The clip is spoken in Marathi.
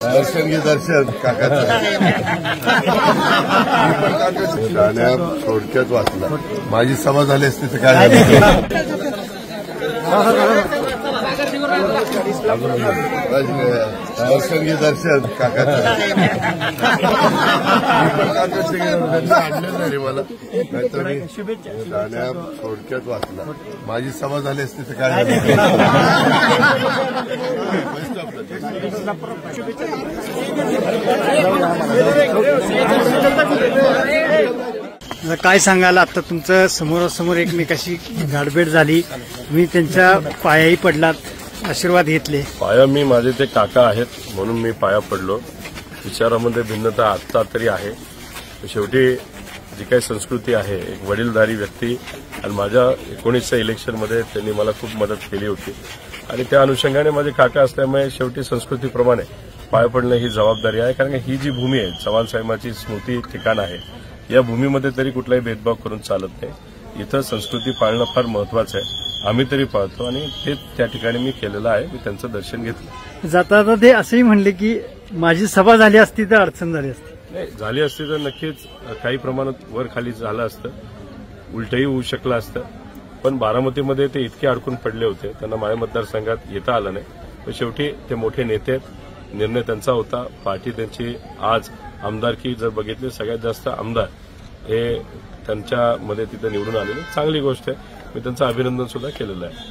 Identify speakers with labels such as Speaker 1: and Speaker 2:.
Speaker 1: दर्शन घे दर्शन काकाचं गाण्या थोडक्यात वाचला. माझी सभा झाली असती तर काय झालं. दर्शन घे दर्शन काकाचं आणलं नाही मला, नाहीतर गाण्या थोडक्यात वाचला. माझी सभा झाली असती तर काय झालं.
Speaker 2: काय सांगाल, आता तुमचं समोरासमोर एकमेकाशी गाठभेट झाली, तुम्ही त्यांच्या पायाही पडलात, आशीर्वाद घेतले.
Speaker 3: पाया मी माझे ते काका आहेत म्हणून मी पाया पडलो. विचारामध्ये भिन्नता आत्ता तरी आहे. शेवटी जी काही संस्कृती आहे, एक वडीलधारी व्यक्ती आणि माझ्या 19च्या इलेक्शनमध्ये त्यांनी मला खूप मदत केली होती आणि त्या अनुषंगाने माझे काका असल्यामुळे शेवटी संस्कृतीप्रमाणे पाया पडणं ही जबाबदारी आहे. कारण ही जी भूमी आहे, चव्हाण साहेबांची स्मृती ठिकाण आहे, या भूमीमध्ये तरी कुठलाही भेदभाव करून चालत नाही. इथं संस्कृती पाळणं फार महत्वाचं आहे. आम्ही तरी पाळतो आणि ते त्या ठिकाणी मी केलेलं आहे. मी त्यांचं दर्शन घेतलं.
Speaker 2: जाता जाता ते असंही म्हणले की माझी सभा झाली असती तर अडचण झाली असती.
Speaker 3: नाही, झाली असती तर नक्कीच काही प्रमाणात वर खाली झालं असतं, उलटही होऊ शकलं असतं. पण बारामतीमध्ये ते इतके अडकून पडले होते, त्यांना माझ्या मतदारसंघात येता आलं नाही. पण शेवटी ते मोठे नेते आहेत, निर्णय त्यांचा होता. पार्टी त्यांची आज आमदारकी जर बघितली, सगळ्यात जास्त आमदार हे त्यांच्यामध्ये तिथे निवडून आलेले, चांगली गोष्ट आहे. मी त्यांचं अभिनंदन सुद्धा केलेलं आहे.